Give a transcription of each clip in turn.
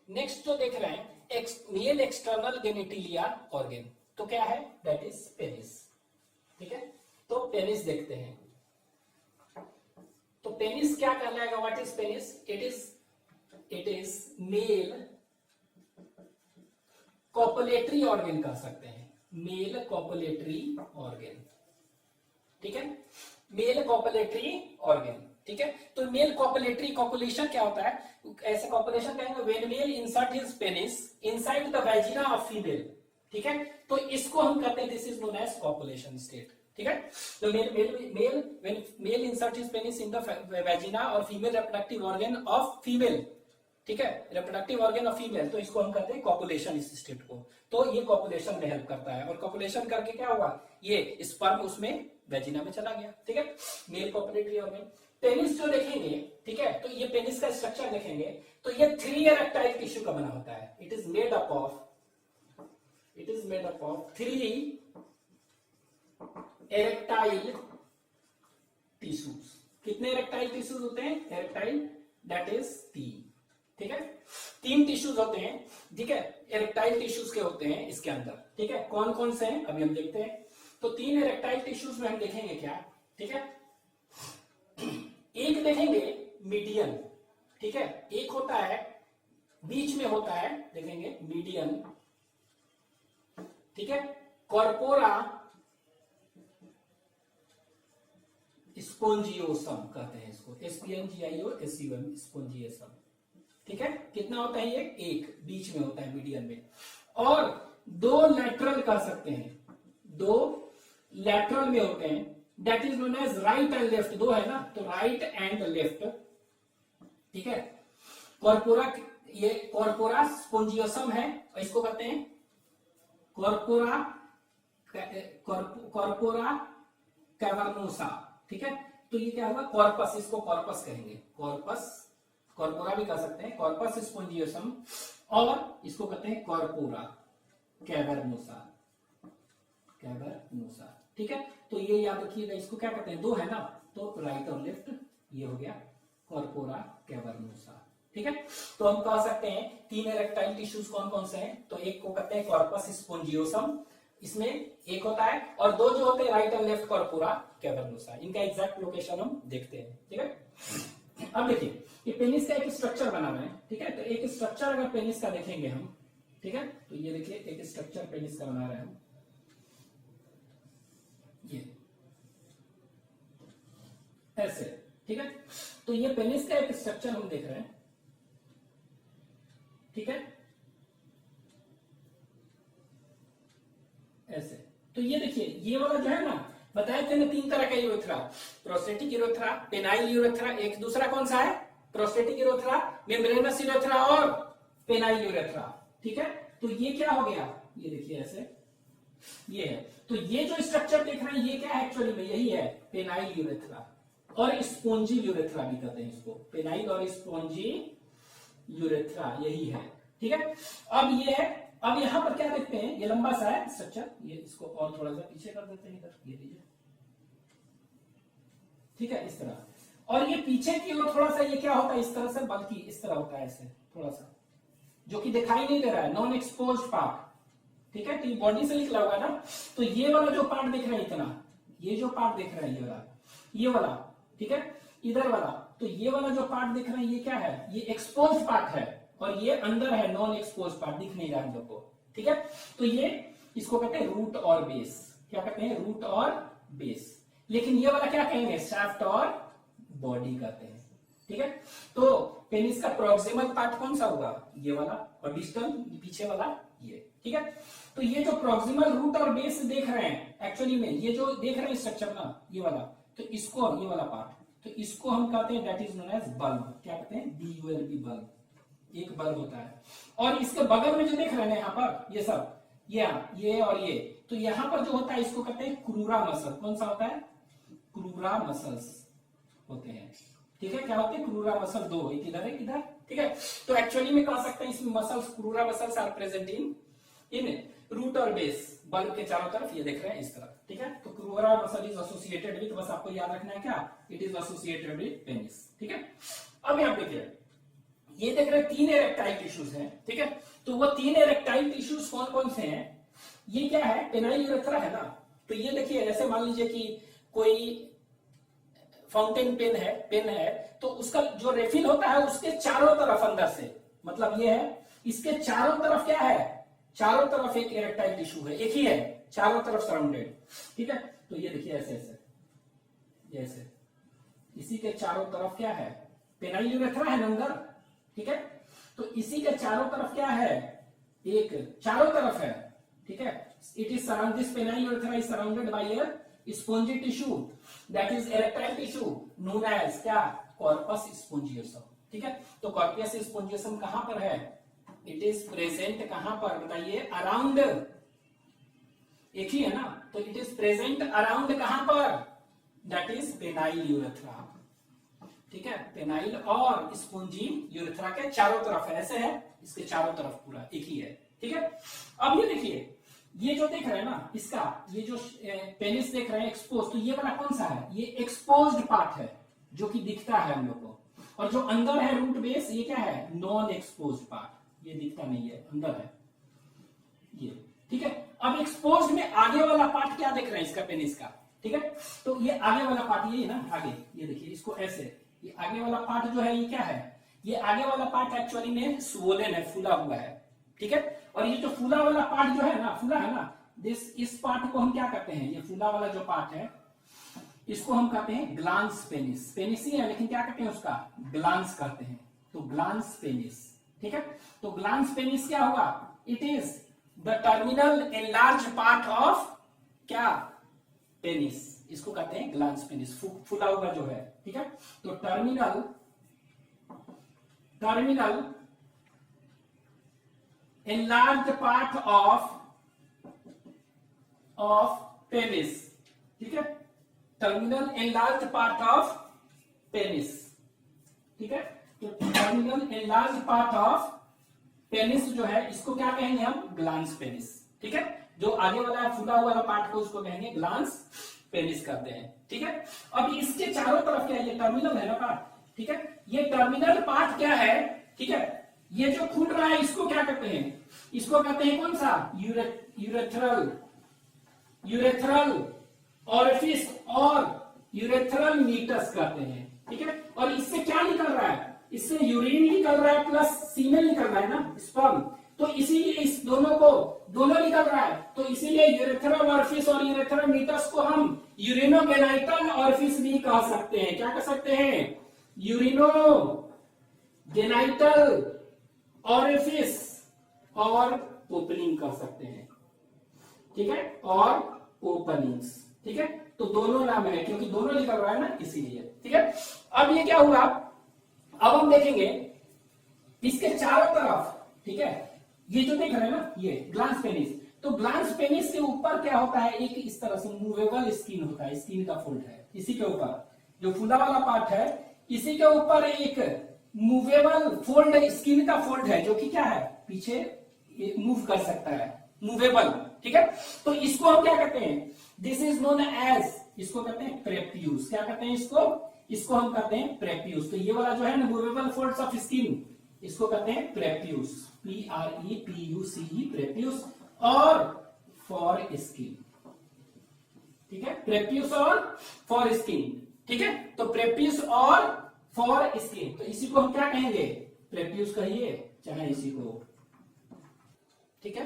Next जो देख रहे हैं मेल एक्सटर्नल जेनिटिलिया ऑर्गन, तो क्या है, दैट इज पेनिस। ठीक है, तो पेनिस देखते हैं। तो पेनिस क्या कहलाएगा, what is penis? It is male copulatory organ कह सकते हैं, मेल कॉपुलेटरी ऑर्गन। ठीक है, मेल कॉपुलेटरी ऑर्गन। ठीक है, तो मेल कॉपुलेटरी, कॉपुलेशन क्या होता है, ऐसे कॉपुलेशन कहेंगे when male insert his penis inside the vagina of female. ठीक है, तो इसको हम कहते हैं this is known as copulation state. ठीक है, तो male insert his penis in the vagina और female reproductive organ of female. ठीक है, रिप्रोडक्टिव ऑर्गन ऑफ फीमेल, तो इसको हम कहते हैं कॉपुलेशन इस स्टेट को। तो ये कॉपुलेशन में हेल्प करता है, और कॉपुलेशन करके क्या हुआ, ये स्पर्म उसमें वेजिना में चला गया। ठीक है, मेल कॉपुलेटरी ऑर्गन। पेनिस जो देखेंगे, ठीक है, तो ये पेनिस का स्ट्रक्चर देखेंगे तो ये 3 इरेक्टाइल टिश्यू का बना होता है। It is made up of 3 erectile tissues. कितने इरेक्टाइल टिश्यूज होते हैं, इरेक्टाइल, दैट इज 3। ठीक है, 3 टिश्यूज होते हैं। ठीक है, इरेक्टाइल टिश्यूज के होते हैं इसके अंदर। ठीक है, कौन कौन से हैं अभी हम देखते हैं। तो 3 इरेक्टाइल टिश्यूज में हम देखेंगे क्या, ठीक है, एक देखेंगे मीडियन। ठीक है, एक होता है बीच में होता है, देखेंगे मीडियन। ठीक है, कॉर्पोरा स्पोंजियोसम कहते हैं इसको, SPONGIOSUM, स्पोंजियोसम। ठीक है, कितना होता है ये, एक बीच में होता है मीडियन में, और 2 लैटरल कह सकते हैं, 2 लैटरल में होते हैं, that is known as right and left. 2 है ना, तो राइट एंड लेफ्ट। ठीक है, कॉर्पोरा, ये कॉर्पोरा स्पोंजियोसम है, और इसको कहते हैं कॉर्पोरा कैवर्नोसा। ठीक है, तो ये क्या हुआ, कॉर्पस, इसको कॉर्पस कहेंगे, कॉर्पस, कॉर्पोरा भी कह सकते हैं, कॉर्पस स्पोंजियोसम, और इसको कहते हैं कॉर्पोरा कैवर्नोसा। ठीक है, तो ये याद रखिएगा, इसको क्या कहते हैं, 2 है ना, तो राइट और लेफ्ट, ये हो गया कॉर्पोरा कैवर्नोसा। ठीक है, तो हम कह सकते हैं 3 इरेक्टाइल टिश्यूज कौन कौन से हैं, तो एक को कहते हैं कॉर्पस स्पोंजियोसम, इसमें एक होता है, और 2 जो होते हैं राइट और लेफ्ट कॉर्पोरा कैवर्नोसा। इनका एग्जैक्ट लोकेशन हम देखते हैं। ठीक है, अब देखिए ये पेनिस का एक स्ट्रक्चर बना हुआ है। ठीक है, तो एक स्ट्रक्चर अगर पेनिस का देखेंगे हम, ठीक है, तो ये देखिए एक स्ट्रक्चर पेनिस का बना रहे हैं हम, ये ऐसे। ठीक है, तो ये पेनिस का एक स्ट्रक्चर हम देख रहे हैं। ठीक है, ऐसे। तो ये देखिए, ये वाला जो है ना, बताए थे ना 3 तरह का urethra, prostatic urethra, penile urethra, एक दूसरा कौन सा है, प्रोस्टेटिक यूरेथ्रा, मेम्ब्रेनस यूरेथ्रा और पेनाइल यूरेथ्रा। ठीक है, तो ये क्या हो गया, ये देखिए ऐसे, ये है। तो ये जो स्ट्रक्चर देख रहे हैं ये क्या है, एक्चुअली में यही है पेनाइल यूरेथ्रा, और स्पोंजी यूरेथ्रा भी कहते हैं इसको, पेनाइल और स्पोंजी यूरेथ्रा, यही है। ठीक है, अब ये है, अब यहां पर क्या देखते हैं, ये लंबा सा है स्ट्रक्चर, ये इसको और थोड़ा सा पीछे कर देते हैं, इधर ये लीजिए। ठीक है, इस तरह, और ये पीछे की ओर थोड़ा सा, ये क्या होता है, इस तरह से, बल्कि इस तरह होता है ऐसे थोड़ा सा, जो कि दिखाई नहीं दे रहा है, नॉन एक्सपोज पार्ट। ठीक है, तो ये बॉडी से निकला होगा ना, तो ये वाला जो पार्ट दिख रहा है इतना, ये जो पार्ट दिख रहा है ये वाला, ठीक है, इधर वाला, तो ये वाला जो पार्ट दिख रहा है ये क्या है, ये एक्सपोज पार्ट है, और ये अंदर है नॉन एक्सपोज पार्ट, दिख नहीं रहा हम लोग को। ठीक है, तो ये इसको कहते हैं रूट और बेस, क्या कहते हैं, रूट और बेस। लेकिन ये वाला क्या कहेंगे, शाफ्ट और बॉडी कहते हैं। ठीक है, तो पेनिस का प्रोक्सिमल पार्ट कौन सा होगा, ये वाला, और डिस्टल पीछे वाला ये। ठीक है, तो ये जो प्रोक्सिमल रूट और बेस देख रहे हैं, एक्चुअली में ये जो देख रहे हैं स्ट्रक्चर ना, ये वाला, तो इसको, ये वाला पार्ट, तो इसको हम कहते हैं that is known as bulb. क्या कहते हैं, BULB, बल्ब, एक बल्ब होता है। और इसके बगल में जो देख रहे हैं यहाँ पर, ये सब, ये और ये, तो यहाँ पर जो होता है इसको कहते हैं क्रूरा मसल। कौन सा होता है, क्रूरा मसल्स होते हैं। ठीक है, क्या होते हैं, क्रूरा मसल, 2, एक इधर एक इधर। ठीक है, तो एक्चुअली में कह सकते हैं इसमें muscles, crura muscles are present in root और बेस, बल्ब के चारों तरफ, ये देख रहे हैं इस तरह। ठीक है, तो क्रूरा मसल इज एसोसिएटेड विद, बस आपको याद रखना है क्या, it is associated with penis. ठीक है, अब यहां देखिए ये देख रहे हैं 3 इरेक्टाइल टिश्यूज हैं, ठीक है। तो वो 3 इरेक्टाइल टिश्यूज कौन कौन से हैं? ये क्या है? पेनाइल यूरेथ्रा है ना। तो ये देखिए, ऐसे मान लीजिए कि कोई फाउंटेन पेन है, तो उसका जो रेफिल होता है उसके चारों तरफ अंदर से, मतलब ये है, इसके चारों तरफ क्या है? चारों तरफ एक इरेक्टाइल टिश्यू है, एक ही है, चारों तरफ सराउंडेड, ठीक है। तो ये देखिए ऐसे ऐसे ऐसे, इसी के चारों तरफ क्या है? पेनाइल यूरेथ्रा है ना अंदर, ठीक है। तो इसी के चारों तरफ क्या है? एक चारों तरफ है, ठीक है। It is surround this penile urethra is surrounded by a spongy tissue that is erectile tissue known as क्या? कॉर्पस स्पोंजियोसम, ठीक है। तो कॉर्पस स्पोंजियोसम कहां पर है? इट इज प्रेजेंट कहां पर बताइए? अराउंड, एक ही है ना, तो इट इज प्रेजेंट अराउंड कहां पर? दैट इज पेनाइल यूरेथ्रा, ठीक है। पेनाइल और स्पोंजी यूरेथ्रा के चारों तरफ है, ऐसे है, इसके चारों तरफ पूरा एक ही है, ठीक है। अब ये देखिए, ये जो देख रहे हैं ना, इसका ये जो पेनिस देख रहे हैं एक्सपोज, तो ये वाला कौन सा है? ये एक्सपोज्ड पार्ट है जो कि दिखता है हम लोग को, और जो अंदर है रूट बेस, ये क्या है? नॉन एक्सपोज्ड पार्ट, ये दिखता नहीं है, अंदर है ये, ठीक है। अब एक्सपोज्ड में आगे वाला पार्ट क्या देख रहे हैं इसका पेनिस का, ठीक है। तो ये आगे वाला पार्ट, ये ना आगे, ये देखिए इसको ऐसे, ये आगे वाला पार्ट जो है ये क्या है? ये आगे वाला पार्ट एक्चुअली में स्वोलन है, फूला हुआ है, ठीक है। और ये जो फूला वाला पार्ट जो है ना, फूला है ना, इस पार्ट को हम क्या कहते हैं? ये फूला वाला जो पार्ट है, इसको हम कहते हैं ग्लांस पेनिस। पेनिस ही है लेकिन क्या कहते हैं उसका? ग्लांस कहते हैं। तो ग्लांस पेनिस, ठीक है। तो ग्लांस पेनिस क्या होगा? It is the terminal enlarge part of क्या? पेनिस, इसको कहते हैं ग्लांस पेनिस, फूला हुआ जो है, ठीक है। तो terminal enlarged part of penis, ठीक है। Terminal enlarged part of penis, ठीक है। तो terminal enlarged part of penis जो है, इसको क्या कहेंगे हम? ग्लांस पेनिस, ठीक है। जो आगे वाला फूला हुआ पार्ट को उसको कहेंगे ग्लांस पेनिस करते हैं, ठीक है। अब इसके चारों तरफ क्या है? ये टर्मिनल है ना पार्ट, ठीक है। ये टर्मिनल पार्ट क्या है? ठीक है, ये जो खुल रहा है इसको क्या कहते हैं? इसको कहते हैं कौन सा? यूरेथ्रल ऑरिफिस और यूरेथ्रल मीटस कहते हैं, ठीक है। और इससे क्या निकल रहा है? इससे यूरिन निकल रहा है प्लस सीमेन निकल रहा है ना, स्पर्म। तो इसीलिए इस दोनों निकल रहा है, तो इसीलिए यूरेथ्रल ऑरिफिस और यूरेथ्रल मीटस को हम यूरिनोगेनाइटल ऑरिफिस भी कह सकते हैं। क्या कह सकते हैं? यूरिनोगेनाइटल ऑरिफिस और ओपनिंग कर सकते हैं, ठीक है, और ओपनिंग्स, ठीक है। तो दोनों नाम है क्योंकि दोनों निकल रहा है ना, इसीलिए, ठीक है। अब ये क्या हुआ? अब हम देखेंगे इसके चारों तरफ, ठीक है, ये जो देख रहे हैं ना, ये ग्लांस पेनिस। तो ग्लांस पेनिस के ऊपर क्या होता है? एक इस तरह से मूवेबल स्किन होता है, स्किन का फोल्ड है इसी के ऊपर, जो फूला वाला पार्ट है इसी के ऊपर एक मूवेबल फोल्ड, स्किन का फोल्ड है, जो कि क्या है? पीछे मूव कर सकता है, मूवेबल, ठीक है। तो इसको हम क्या कहते हैं? दिस इज नोन एज, इसको कहते हैं प्रेप्यूस। क्या कहते हैं इसको हम कहते हैं प्रेप्यूस। तो ये वाला जो है ना मूवेबल फोल्ड्स ऑफ स्किन, इसको कहते हैं प्रेप्यूस, PREPUCE, प्रेप्यूस और फॉर स्किन, ठीक है। प्रेप्यूस और फॉर स्किन, ठीक है। तो प्रेप्यूस और फॉर स्किन, तो इसी को हम क्या कहेंगे? प्रेप्यूस कहिए चाहे इसी को, ठीक है।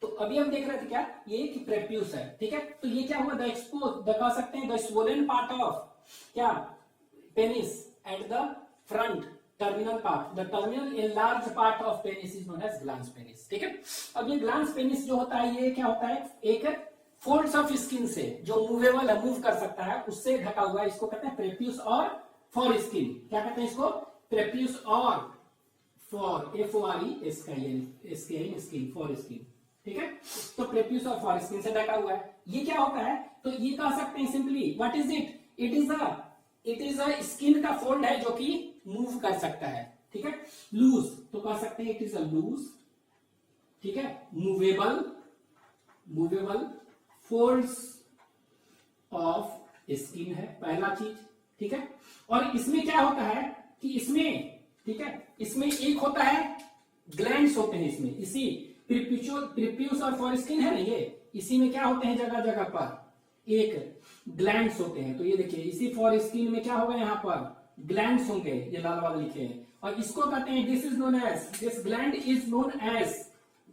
तो अभी हम देख रहे थे क्या? ये कि प्रेप्यूस है, ठीक है। तो ये क्या हुआ? द एक्सपोज, कह सकते हैं द स्वोलन पार्ट ऑफ क्या? Penis at the front terminal part, the terminal enlarge part of penis is known as glans penis, ठीक है। अब ये ग्लांस पेनिस जो होता है, ये क्या होता है? एक फोल्ड्स ऑफ स्किन से, जो मूवेबल है, मूव कर सकता है, उससे ढका हुआ है, इसको कहते हैं प्रेप्यूस और फॉर स्किन। क्या कहते हैं इसको? प्रेप्यूस और for, FORESKIN, skin, for skin, ठीक है। तो प्रेप्यूस और फॉर स्किन से ढका हुआ है। ये क्या होता है? तो ये कह सकते हैं simply, what is it? It is a skin का फोल्ड है जो कि मूव कर सकता है, ठीक है। लूज, तो कह सकते हैं इट इज अ लूज, ठीक है। मूवेबल फोल्ड्स ऑफ स्किन है पहला चीज, ठीक है। और इसमें क्या होता है कि इसमें ठीक है। इसमें एक होता है ग्लैंड्स होते हैं इसमें, इसी प्रीप्यूस और फॉरस्किन है ना, ये इसी में क्या होते हैं जगह जगह पर एक ग्लैंड्स होते हैं। तो ये देखिए इसी फॉरस्किन में क्या होगा, यहाँ पर ग्लैंड्स होंगे, ये लाल वाले लिखे हैं, और इसको कहते हैं this is known as, this gland is known as,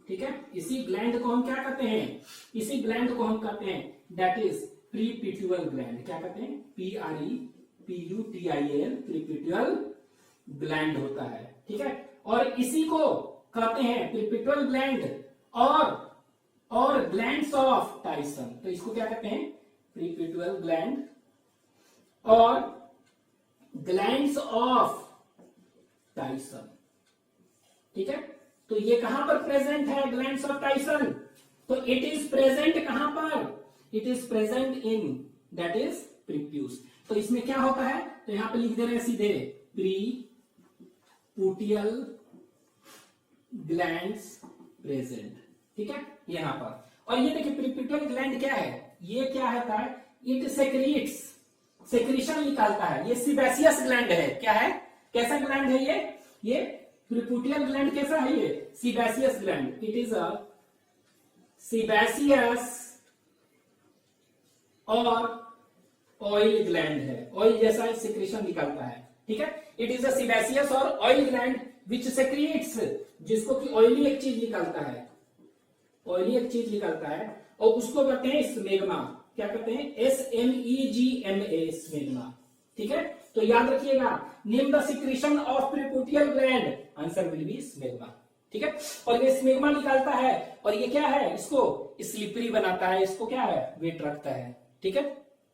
ठीक है। इसी ग्लैंड को हम क्या कहते हैं, इसी ग्लैंड को हम कहते हैं दैट इज प्रीपिट्यूअल ग्लैंड। क्या कहते हैं, PREPUTIAL, प्रीपिट्यूअल ग्लैंड होता है, ठीक है। और इसी को कहते हैं प्रीपिट्यूअल ग्लैंड और ग्लैंड्स ऑफ टाइसन। तो इसको क्या कहते हैं, प्रीपिट्यूअल ग्लैंड और ग्लैंड्स ऑफ टाइसन, ठीक है। तो ये कहां पर प्रेजेंट है ग्लैंड्स ऑफ टाइसन, तो इट इज प्रेजेंट कहां पर, it is present in that is prepuce. तो इसमें क्या होता है, तो यहां पे लिख दे रहे हैं सीधे प्रीपुटियल ग्लैंड्स प्रेजेंट, ठीक है, यहां पर। और ये देखिए प्रीपुटियल ग्लैंड क्या है, ये क्या है, इट सेक्रीट्स, सेक्रीशन निकालता है, ये सीबेसियस ग्लैंड है। क्या है, कैसा ग्लैंड है ये प्रीपुटियल ग्लैंड कैसा है, ये sebaceous gland, it is a sebaceous और ऑयल ग्लैंड है, ऑयल जैसा सेक्रेशन निकालता है, ठीक है। इट इज अ सीबेसियस और ऑयल ग्लैंड विच सेक्रिएट्स, जिसको कि ऑयली एक चीज निकालता है, ऑयली एक चीज निकालता है, और उसको कहते हैं स्मेग्मा। क्या कहते हैं, SMEGMA, स्मेग्मा, ठीक है। तो याद रखिएगा, name the secretion of preputial gland, answer will be smegma, ठीक है। और ये स्मेग्मा निकालता है, और ये क्या है, इसको स्लिपरी बनाता है, इसको क्या है, वेट रखता है, ठीक है।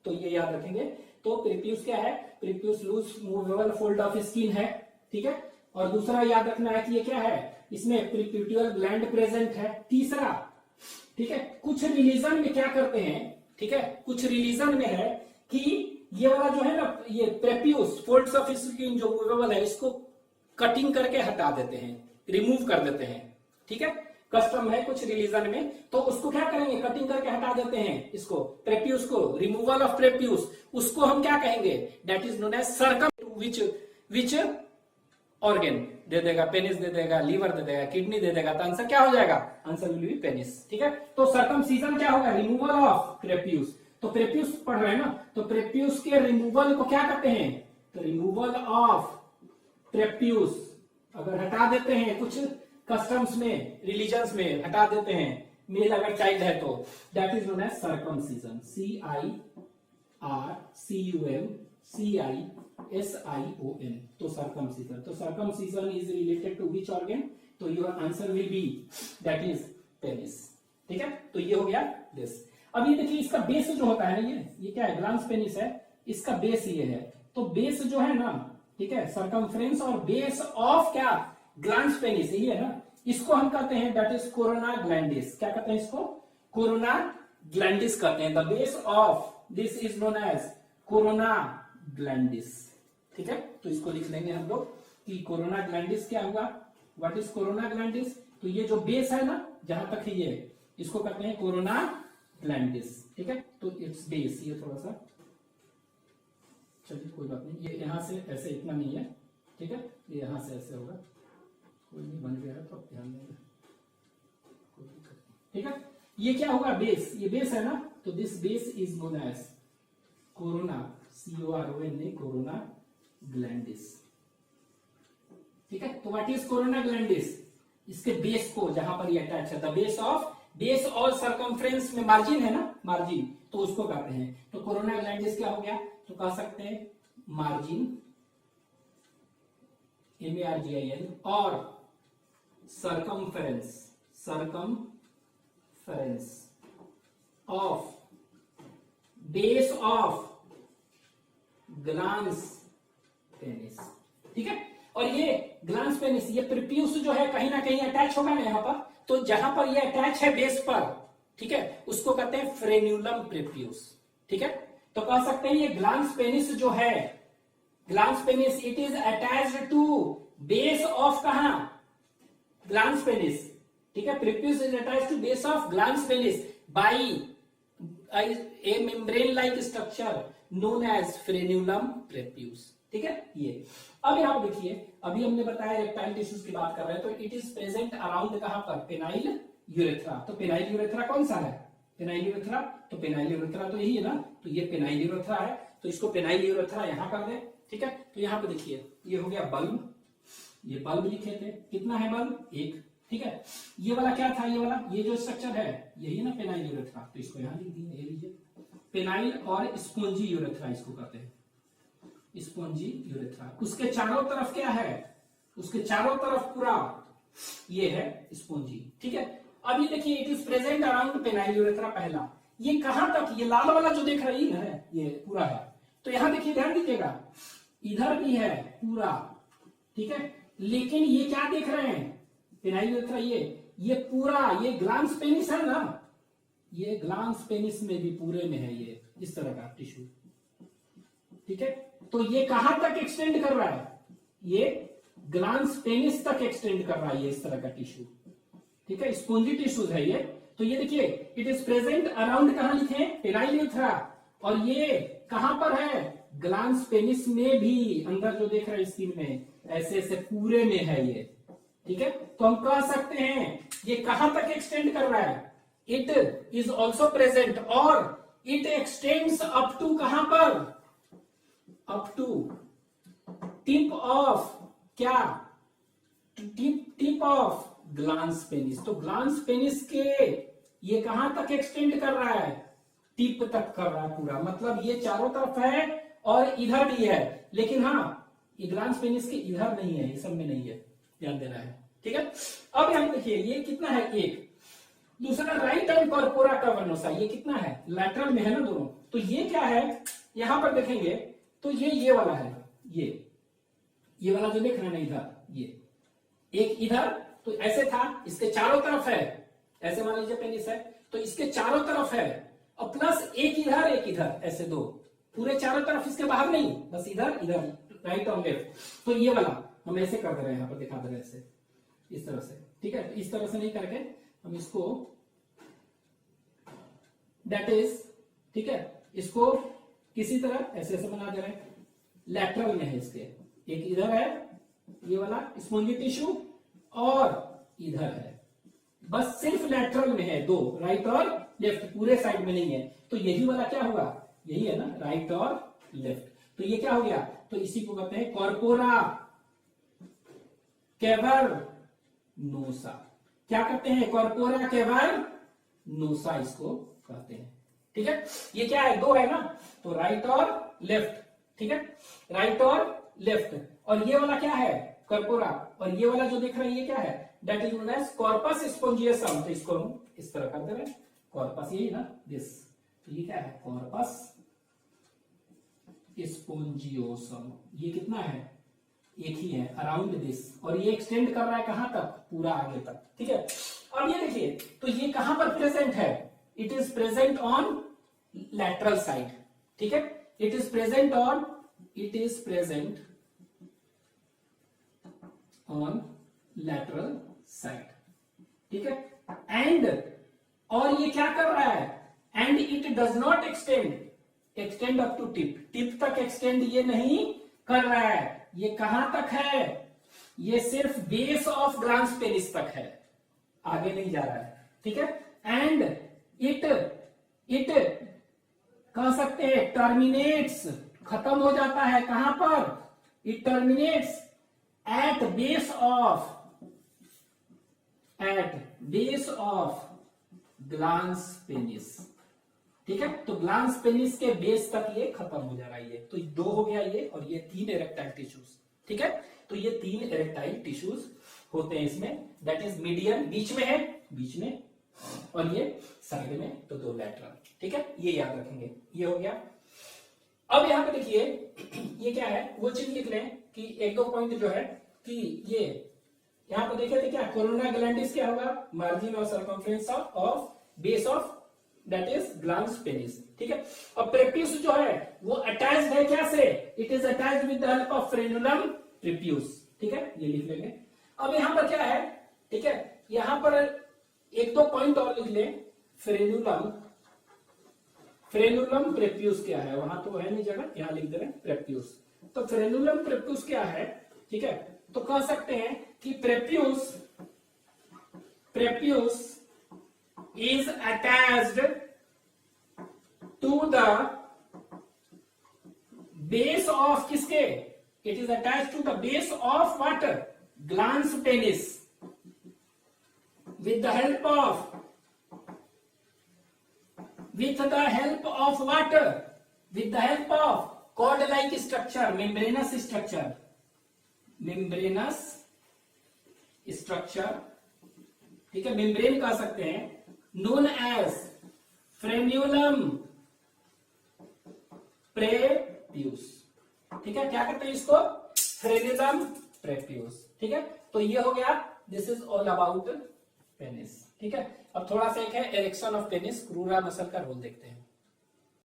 तो ये याद रखेंगे। तो प्रीप्यूस क्या है, prepuce loose movable fold of skin है, ठीक है। और दूसरा याद रखना है कि ये क्या है, इसमें प्रीप्यूटियल ग्लैंड प्रेजेंट है। तीसरा, ठीक है, कुछ रिलीजन में क्या करते हैं, ठीक है, कुछ रिलीजन में है कि ये वाला जो है ना, ये प्रेप्यूस फोल्ड्स ऑफ स्किन जो मूवेबल है, इसको कटिंग करके हटा देते हैं, रिमूव कर देते हैं, ठीक है। कस्टम है कुछ रिलीजन में, तो उसको क्या करेंगे, कटिंग करके हटा देते हैं, इसको प्रेप्यूस को, रिमूवल ऑफ प्रेप्यूस, उसको हम क्या कहेंगे, that is known as circum. Which organ दे देगा, पेनिस दे देगा, लीवर दे देगा, किडनी दे देगा, तो आंसर क्या हो जाएगा, आंसर विल बी पेनिस, ठीक है। तो सर्कमसीजन क्या होगा, रिमूवल ऑफ प्रेप्यूस। तो प्रेप्यूस पढ़ रहे हैं ना, तो प्रेप्यूस के रिमूवल को क्या कहते हैं, तो रिमूवल ऑफ प्रेप्यूस अगर हटा देते हैं, कुछ कस्टम्स में, रिलीजन्स में हटा देते हैं, मेल अगर चाइल्ड है तो that is known as circumcision, CIRCUMCISION, तो सर्कमसीजन। तो circumcision is related to which organ, तो your answer will be that is penis, ठीक है। तो ये हो गया दिस। अब ये देखिए इसका बेस जो होता है ना, ये क्या है, ग्लांस पेनिस है, इसका बेस ये है। तो बेस जो है ना, ठीक है, सर्कमफ्रेंस और बेस ऑफ क्या, ग्लांस पेनिस, यही है ना, इसको हम कहते हैं दैट इज कोरोना ग्लैंडिस। क्या कहते हैं इसको, कोरोना ग्लैंडिस कहते हैं। The base of this is known as corona glandis, ठीक है। तो इसको लिख लेंगे हम लोग कि कोरोना ग्लैंडिस क्या हुआ, व्हाट इज कोरोना ग्लैंडिस। तो ये जो बेस है ना, जहां तक ये, इसको कहते हैं कोरोना ग्लैंडिस, ठीक है। तो इट्स बेस, ये थोड़ा सा, चलिए कोई बात नहीं, ये यहां से ऐसे इतना नहीं है, ठीक है, ये यहां से ऐसे होगा, कोई नहीं बन गया है तो आप ध्यान देंगे, ठीक है। ये क्या होगा, बेस, ये बेस है ना, तो this base is known as corona, CORONA, corona glandis, ठीक है। तो व्हाट इज कोरोना ग्लैंडिस, इसके बेस को जहां पर ये अटैच है, द बेस ऑफ, बेस और सर्कमफ्रेंस में मार्जिन है ना, मार्जिन, तो उसको कहते हैं। तो कोरोना ग्लैंडिस क्या हो गया, तो कह सकते हैं मार्जिन, MARGIN, और circumference of base of glans penis, ठीक है। और ये ग्लांस पेनिस, ये प्रीप्यूस जो है कहीं ना कहीं अटैच होगा ना यहां पर, तो जहां पर ये अटैच है बेस पर, ठीक है, उसको कहते हैं फ्रेन्यूलम प्रीप्यूस, ठीक है। तो कह सकते हैं ये ग्लांस पेनिस जो है, glans penis, it is attached to base of कहां, ग्लांस पेनिस, ठीक है। Prepuce is attached to base of glans penis by a membrane like structure known as frenulum prepuce, ठीक है। ठीक है ये। अब यहाँ पे देखिए, अभी हमने बताया इरेक्टाइल टिश्यूज की बात कर रहे हैं, तो इट इज प्रेजेंट अराउंड कहां पर, पेनाइल यूरेथ्रा। तो पेनाइल यूरेथ्रा कौन सा है, पेनाइल यूरेथ्रा, तो पेनाइल यूरेथ्रा तो यही है ना, तो ये पेनाइल यूरेथ्रा है, तो इसको पेनाइल यूरेथ्रा यहां कर दे, ठीक है। तो यहाँ पे देखिए ये हो गया बल्ब, ये बल्ब लिखे थे, कितना है बल्ब, एक, ठीक है। ये वाला क्या था, ये वाला, ये जो स्ट्रक्चर है यही ना पेनाइल यूरेथ्रा, तो इसको यहां लिख दिए, ये लीजिए पेनाइल और स्पोंजी यूरेथ्रा इसको कहते हैं, स्पोंजी यूरेथ्रा। उसके चारों तरफ क्या है, उसके चारों तरफ पूरा ये है स्पोंजी, ठीक है। अब ये देखिए it is present around penile urethra, पहला ये कहां तक, ये लाल वाला जो देख रही है ये पूरा है, तो यहां देखिए ध्यान दीजिएगा, इधर भी है पूरा, ठीक है। लेकिन ये क्या देख रहे हैं, पेनाइल यूरेथ्रा ये पूरा, ये ग्लांस पेनिस है ना, ये ग्लांस पेनिस में भी पूरे में है ये इस तरह का टिश्यू, ठीक है। तो ये कहां तक एक्सटेंड कर रहा है, ये ग्लांस पेनिस तक एक्सटेंड कर रहा है ये इस तरह का टिश्यू, ठीक है। स्पोंजी टिश्यूज है ये। तो ये देखिए इट इज प्रेजेंट अराउंड, कहां लिखे, पेनाइल यूरेथ्रा, और ये कहां पर है, ग्लांस पेनिस में भी, अंदर जो देख रहे हैं स्किन में, ऐसे ऐसे पूरे में है ये, ठीक है। तो हम कह सकते हैं ये कहां तक एक्सटेंड कर रहा है, इट इज ऑल्सो प्रेजेंट, और इट एक्सटेंड्स अप टू कहां पर, अप टू टिप ऑफ क्या, टिप ऑफ ग्लांस पेनिस। तो ग्लांस पेनिस के ये कहां तक एक्सटेंड कर रहा है, टिप तक कर रहा है पूरा, मतलब ये चारों तरफ है और इधर भी है, लेकिन हाँ ये ग्लांस पेनिस के इधर नहीं है, ये सब में नहीं है, ध्यान देना है, ठीक है। अब यहां देखिए ये कितना है, एक, दूसरा राइट हैंड कॉर्पोरा कैवर्नोसा, ये कितना है, लैटरल में है ना दोनों, तो ये क्या है, यहां पर देखेंगे तो ये वाला है, ये वाला जो देख रहे हैं ना इधर, ये एक इधर, तो ऐसे था, इसके चारों तरफ है, ऐसे मान लीजिए पेनिस है, तो इसके चारों तरफ है, और प्लस एक इधर, ऐसे दो, पूरे चारों तरफ, इसके बाहर नहीं, बस इधर इधर, राइट और लेफ्ट। तो ये वाला हम ऐसे कर दे रहे हैं, यहाँ पर दिखा दे रहे हैं ऐसे, इस तरह से, ठीक है। इस तरह से नहीं करके हम इसको, दैट इज, ठीक है, इसको किसी तरह ऐसे ऐसे बना दे रहे हैं, लैटरल में है इसके, एक इधर है ये वाला स्पोंजी टिश्यू, और इधर है, बस सिर्फ लैटरल में है, दो, राइट और लेफ्ट, पूरे साइड में नहीं है। तो यही वाला क्या होगा, यही है ना, राइट और लेफ्ट, तो ये क्या हो गया, तो इसी को कहते हैं कॉर्पोरा कैवर्नोसा, क्या कहते हैं, कॉर्पोरा कैवर्नोसा इसको कहते हैं, ठीक है। ये क्या है, दो है ना, तो राइट और लेफ्ट, ठीक है, राइट और लेफ्ट, और ये वाला क्या है, कॉर्पोरा, और ये वाला जो दिख रहा है ये क्या है, that is known as corpus spongiosum, तो इसको हम इस तरह कर दे रहे हैं, कॉर्पस, यही ना दिस, तो ये क्या है, कॉर्पस स्पोंजियोसम, ये कितना है, एक ही है, अराउंड दिस, और ये एक्सटेंड कर रहा है कहां तक, पूरा आगे तक, ठीक है। अब ये देखिए, तो ये कहां पर प्रेजेंट है, it is present on lateral side, ठीक है, it is present on lateral side, ठीक है। एंड, और ये क्या कर रहा है, and it does not extend up to tip तक एक्सटेंड ये नहीं कर रहा है, ये कहां तक है, ये सिर्फ बेस ऑफ ग्लांस पेनिस तक है, आगे नहीं जा रहा है, ठीक है। एंड इट कह सकते हैं टर्मिनेट्स, खत्म हो जाता है कहां पर, it terminates at base of glans penis, ठीक है। तो ग्लांस पेनिस के बेस तक ये खत्म हो जा रहा है, ये तो दो हो गया ये, और ये तीन इरेक्टाइल टिश्यूज, ठीक है। तो ये तीन इरेक्टाइल टिश्यूज होते हैं इसमें, दैट इज मीडियन, बीच में है, बीच में, और ये साइड में, तो दो लैटरल, ठीक है, ये याद रखेंगे, ये हो गया। अब यहां पे देखिए ये क्या है, वो चीज लिख लें कि एक दो पॉइंट जो है कि ये यहां पे देखे थे क्या, कोरोना ग्लैंडिस क्या होगा, मार्जिन और circumference of base of that is glance penis, ठीक है। और प्रेप्यूस जो है वो अटैच्ड है क्या से, it is attached with the help of frenulum prepuce, ठीक है, ये लिख लेंगे। अब यहां पर क्या है, ठीक है, यहां पर एक दो पॉइंट और लिख लें, फ्रेनुलम प्रेप्यूस क्या है, वहां तो है नहीं जगह, यहां लिख दे रहे हैं प्रेप्यूस, तो फ्रेनुलम प्रेप्यूस क्या है, ठीक है, तो कह सकते हैं कि prepuce is attached to the base of किसके, it is attached to the base of water glans penis with the help of water, with the help of cord like structure, membranous structure, ठीक है, membrane कह सकते हैं, known as frenulum prepuce, ठीक है, क्या कहते हैं इसको, frenulum prepuce, ठीक है। तो ये हो गया, this is all about penis, ठीक है। अब थोड़ा सा एक है erection of penis, crura muscle का रोल देखते हैं।